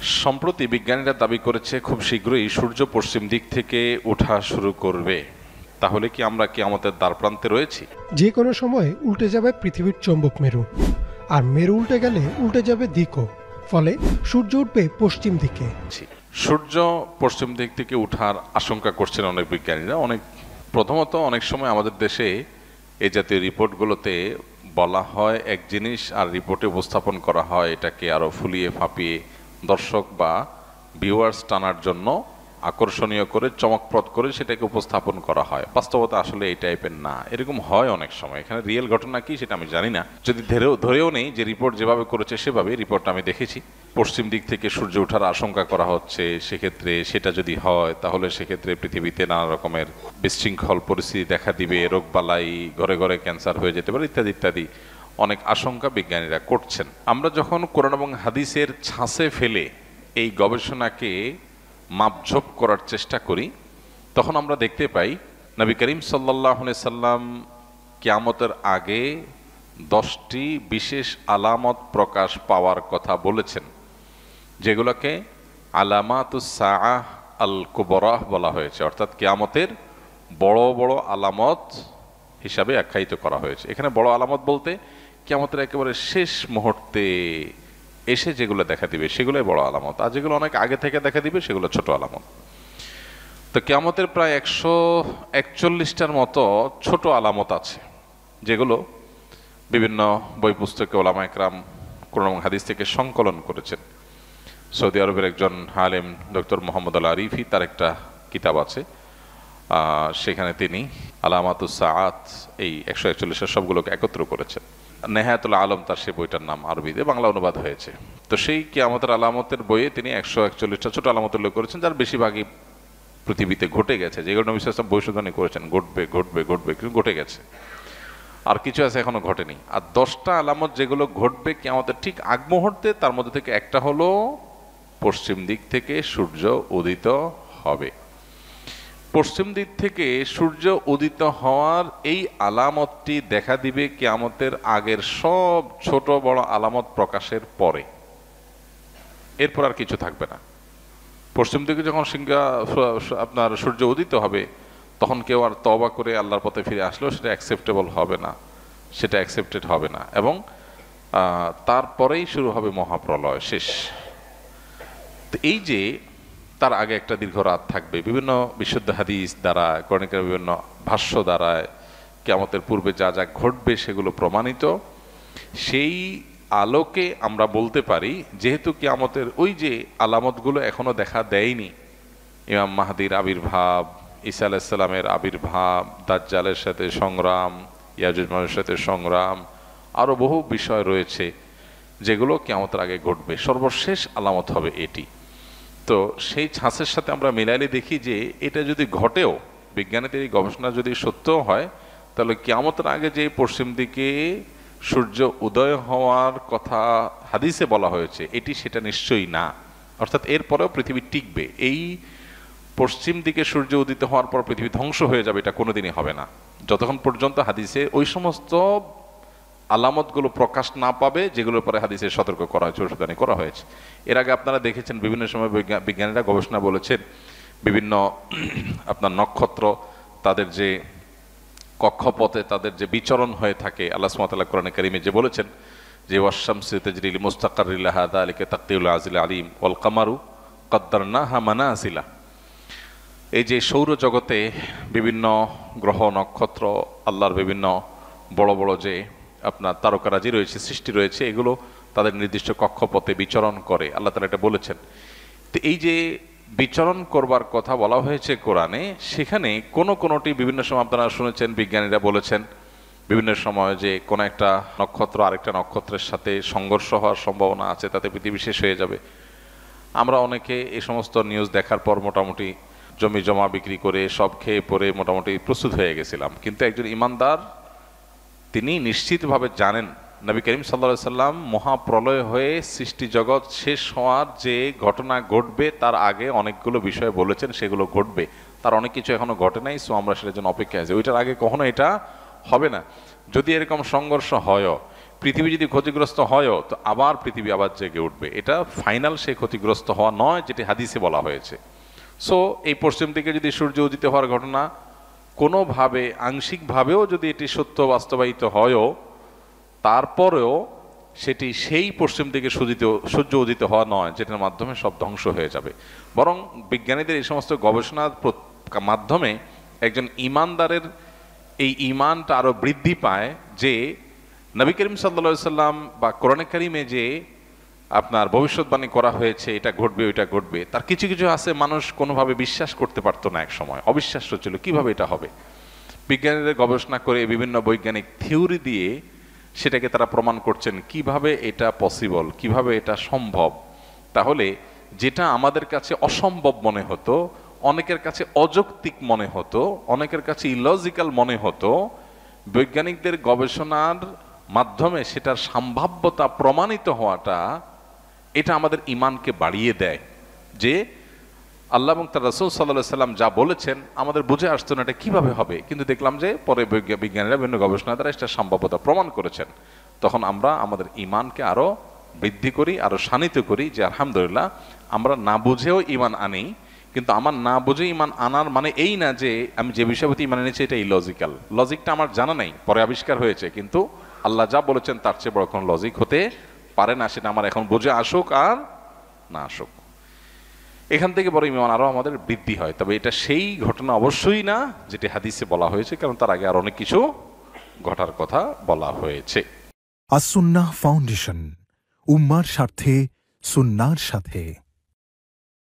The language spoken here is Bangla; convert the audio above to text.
সম্প্রতি বিজ্ঞানীরা দাবি করেছে খুব শীঘ্রই সূর্য পশ্চিম দিক থেকে ওঠা শুরু করবে। তাহলে কি আমরা কিয়ামতের দ্বারপ্রান্তে রয়েছি? যে কোনো সময় উল্টে যাবে পৃথিবীর চৌম্বক মেরু, আর মেরু উল্টে গেলে উল্টে যাবে দিকও। ফলে সূর্য উঠবে পশ্চিম দিকে। সূর্য পশ্চিম দিক থেকে ওঠার আশঙ্কা করছেন অনেক বিজ্ঞানীরা। প্রথমত অনেক সময় আমাদের দেশে এই জাতীয় রিপোর্টগুলোতে বলা হয় এক জিনিস, আর রিপোর্টে উপস্থাপন করা হয় এটাকে আরো ফুলিয়ে ফাঁপিয়ে দর্শক বা ভিউয়ার্স টানার জন্য আকর্ষণীয় করে চমকপ্রদ করে সেটাকে উপস্থাপন করা হয়। বাস্তবতা আসলে এই টাইপের না, এরকম হয় অনেক সময়। এখানে রিয়েল ঘটনা কি সেটা আমি জানি না, যদি ধরেও নেই যে রিপোর্ট যেভাবে করেছে সেভাবে রিপোর্টটা আমি দেখেছি। পশ্চিম দিক থেকে সূর্য ওঠার আশঙ্কা করা হচ্ছে, সেক্ষেত্রে সেটা যদি হয় তাহলে সেক্ষেত্রে পৃথিবীতে নানা রকমের বিশৃঙ্খল পরিস্থিতি দেখা দিবে, রোগবালাই, ঘরে ঘরে ক্যান্সার হয়ে যেতে পারে, ইত্যাদি ইত্যাদি অনেক আশঙ্কা বিজ্ঞানীরা করছেন। আমরা যখন কোরআন এবং হাদিসের ছাঁচে ফেলে এই গবেষণাকে মাপঝোপ করার চেষ্টা করি, তখন আমরা দেখতে পাই নবী করিম সাল্লাল্লাহু আলাইহি সাল্লাম কিয়ামতের আগে 10টি বিশেষ আলামত প্রকাশ পাওয়ার কথা বলেছেন, যেগুলোকে আলামাতুস সাআহ আল কুবরা বলা হয়েছে, অর্থাৎ কিয়ামতের বড় বড় আলামত হিসাবে আখ্যায়িত করা হয়েছে। এখানে বড় আলামত বলতে কিয়ামতের একেবারে শেষ মুহূর্তে এসে যেগুলো দেখা দিবে সেগুলোই বড় আলামত, আর যেগুলো অনেক আগে থেকে দেখা দিবে সেগুলো ছোট আলামত। তো কিয়ামতের প্রায় 141টার মতো ছোট আলামত আছে, যেগুলো বিভিন্ন বই পুস্তকে ওলামা একরাম কোরআন এবং হাদিস থেকে সংকলন করেছেন। সৌদি আরবের একজন আলেম ডক্টর মোহাম্মদ আল আরিফি, তার একটা কিতাব আছে, সেখানে তিনি আলামাতুস সাআত এই 141 সবগুলোকে একত্র করেছেন। নেহায়াতুল আলম তার সেই বইটার নাম, আরবিতে বাংলা অনুবাদ হয়েছে। তো সেই কিয়ামতের আলামতের বইয়ে তিনি 141টা ছোট আলামত উল্লেখ করেছেন, যার বেশিরভাগই পৃথিবীতে ঘটে গেছে, যেগুলো নবী সাল্লাল্লাহু আলাইহি ওয়াসাল্লাম ভবিষ্যদ্বাণী করেছেন ঘটবে ঘটবে ঘটবে, কিন্তু ঘটে গেছে। আর কিছু আছে এখনো ঘটেনি। আর 10টা আলামত যেগুলো ঘটবে কিয়ামতের ঠিক আগ মুহূর্তে, তার মধ্যে থেকে একটা হলো পশ্চিম দিক থেকে সূর্য উদিত হবে। পশ্চিম দিক থেকে সূর্য উদিত হওয়ার এই আলামতটি দেখা দিবে কিয়ামতের আগের সব ছোট বড় আলামত প্রকাশের পরে, এরপর আর কিছু থাকবে না। পশ্চিম দিকে যখন আপনার সূর্য উদিত হবে, তখন কেউ আর তওবা করে আল্লাহর পথে ফিরে আসলেও সেটা অ্যাকসেপ্টেবল হবে না, সেটা অ্যাকসেপ্টেড হবে না, এবং তারপরেই শুরু হবে মহাপ্রলয়, শেষ। তো এই যে তার আগে একটা দীর্ঘ রাত থাকবে, বিভিন্ন বিশুদ্ধ হাদিস দ্বারা, কোরআনের বিভিন্ন ভাষ্য দ্বারা কিয়ামতের পূর্বে যা যা ঘটবে সেগুলো প্রমাণিত। সেই আলোকে আমরা বলতে পারি, যেহেতু কিয়ামতের ওই যে আলামতগুলো এখনো দেখা দেয়নি, ইমাম মাহদির আবির্ভাব, ঈসা আলাইহিস সালামের আবির্ভাব, দাজ্জালের সাথে সংগ্রাম, ইয়াজুজ মাজুজের সাথে সংগ্রাম, আরো বহু বিষয় রয়েছে যেগুলো কিয়ামতের আগে ঘটবে। সর্বশেষ আলামত হবে এটি। তো সেই ছাঁচের সাথে আমরা মিলাইলে দেখি যে এটা যদি ঘটেও, বিজ্ঞানীদের এই গবেষণা যদি সত্যও হয়, তাহলে কিয়ামতের আগে যে পশ্চিম দিকে সূর্য উদয় হওয়ার কথা হাদিসে বলা হয়েছে, এটি সেটা নিশ্চয়ই না। অর্থাৎ এরপরেও পৃথিবী টিকবে। এই পশ্চিম দিকে সূর্য উদিত হওয়ার পর পৃথিবী ধ্বংস হয়ে যাবে, এটা কোনোদিনই হবে না, যতক্ষণ পর্যন্ত হাদিসে ওই সমস্ত আলামতগুলো প্রকাশ না পাবে যেগুলোর পরে হাদিসে সতর্ক করা হয়েছে, ভবিষ্যদ্বাণী করা হয়েছে। এর আগে আপনারা দেখেছেন বিভিন্ন সময় বিজ্ঞানীরা গবেষণা বলেছেন, বিভিন্ন আপনার নক্ষত্র তাদের যে কক্ষপথে তাদের যে বিচরণ হয়ে থাকে, আল্লাহ সুবহানাহু ওয়া তাআলা কোরআনে কারীমে যে বলেছেন যে ওয়াশ-শামসু তাজরি লিমুস্তাকাররিন লাহা যালিকা তাকদীরুল আজিল আলীম ওয়াল কামারু কদ্দারনাহা মানাজিলা। এই যে সৌরজগতে বিভিন্ন গ্রহ নক্ষত্র, আল্লাহর বিভিন্ন বড় বড় যে আপনার তারকারাজি রয়েছে, সৃষ্টি রয়েছে, এগুলো তাদের নির্দিষ্ট কক্ষপথে বিচরণ করে, আল্লাহ তাআলা এটা বলেছেন। তো এই যে বিচরণ করবার কথা বলা হয়েছে কোরআনে, সেখানে কোনোটি বিভিন্ন সময় আপনারা শুনেছেন বিজ্ঞানীরা বলেছেন বিভিন্ন সময় যে কোনো একটা নক্ষত্র আরেকটা নক্ষত্রের সাথে সংঘর্ষ হওয়ার সম্ভাবনা আছে, তাতে পৃথিবী শেষ হয়ে যাবে। আমরা অনেকে এই সমস্ত নিউজ দেখার পর মোটামুটি জমি জমা বিক্রি করে সব খেয়ে পরে মোটামুটি প্রস্তুত হয়ে গেছিলাম। কিন্তু একজন ইমানদার তিনি নিশ্চিতভাবে জানেন নবী করিম সাল্লাল্লাহু আলাইহি সাল্লাম মহাপ্রলয় হয়ে সৃষ্টি জগৎ শেষ হওয়ার যে ঘটনা ঘটবে তার আগে অনেকগুলো বিষয় বলেছেন, সেগুলো ঘটবে। তার অনেক কিছু এখনো ঘটে নাই, সো আমরা সেটার জন্য অপেক্ষায় আছি। ওইটার আগে কখনো এটা হবে না। যদি এরকম সংঘর্ষ হয়, পৃথিবী যদি ক্ষতিগ্রস্ত হয়ও তো আবার পৃথিবী আবার জেগে উঠবে, এটা ফাইনাল সেই ক্ষতিগ্রস্ত হওয়া নয় যেটি হাদিসে বলা হয়েছে। সো এই পশ্চিম দিকে যদি সূর্য উদিত হওয়ার ঘটনা কোনোভাবে আংশিকভাবেও যদি এটি সত্য বাস্তবায়িত হয়ও, তারপরেও সেটি সেই পশ্চিম দিকে সূর্য উদিত হওয়া নয় যেটার মাধ্যমে সব ধ্বংস হয়ে যাবে। বরং বিজ্ঞানীদের এই সমস্ত গবেষণার মাধ্যমে একজন ঈমানদারের এই ঈমানটা আরো বৃদ্ধি পায় যে নবী করিম সাল্লাল্লাহু আলাইহি সাল্লাম বা কোরআনে কারিমে যে আপনার ভবিষ্যৎবাণী করা হয়েছে এটা ঘটবে ওইটা ঘটবে, তার কিছু কিছু আছে মানুষ কোনোভাবে বিশ্বাস করতে পারতো না, এক সময় অবিশ্বাস্য ছিল কিভাবে এটা হবে। বিজ্ঞানীদের গবেষণা করে বিভিন্ন বৈজ্ঞানিক থিওরি দিয়ে সেটাকে তারা প্রমাণ করছেন কিভাবে এটা পসিবল, কিভাবে এটা সম্ভব। তাহলে যেটা আমাদের কাছে অসম্ভব মনে হতো, অনেকের কাছে অযৌক্তিক মনে হতো, অনেকের কাছে ইলজিক্যাল মনে হতো, বৈজ্ঞানিকদের গবেষণার মাধ্যমে সেটার সম্ভাব্যতা প্রমাণিত হওয়াটা এটা আমাদের ঈমানকে বাড়িয়ে দেয় যে আল্লাহ এবং তার রাসূল সাল্লাল্লাহু আলাইহি সাল্লাম যা বলেছেন আমাদের বুঝে আসতো না এটা কিভাবে হবে, কিন্তু দেখলাম যে পরে বিজ্ঞানীরা বিভিন্ন গবেষণা দ্বারা এটা সম্ভাব্যতা প্রমাণ করেছেন। তখন আমরা আমাদের ঈমানকে আরো বৃদ্ধি করি, আরো শানিত করি যে আলহামদুলিল্লাহ আমরা না বুঝেও ঈমান আনি। কিন্তু আমার না বুঝে ঈমান আনার মানে এই না যে আমি যে বিষয়ের প্রতি ঈমান এনেছি এটা ইলজিক্যাল, লজিকটা আমার জানা নেই, পরে আবিষ্কার হয়েছে, কিন্তু আল্লাহ যা বলেছেন তার চেয়ে বড় কোনো লজিক হতে পারে না, সেটা আমার এখন বুঝে আসুক আর না আসুক। এখান থেকে বড় ঈমান আরো আমাদের বৃদ্ধি হয়। তবে এটা সেই ঘটনা অবশ্যই না যেটি হাদিসে বলা হয়েছে, কারণ তার আগে আর অনেক কিছু ঘটার কথা বলা হয়েছে। আস সুন্নাহ ফাউন্ডেশন, উম্মার স্বার্থে সুন্নাহর সাথে।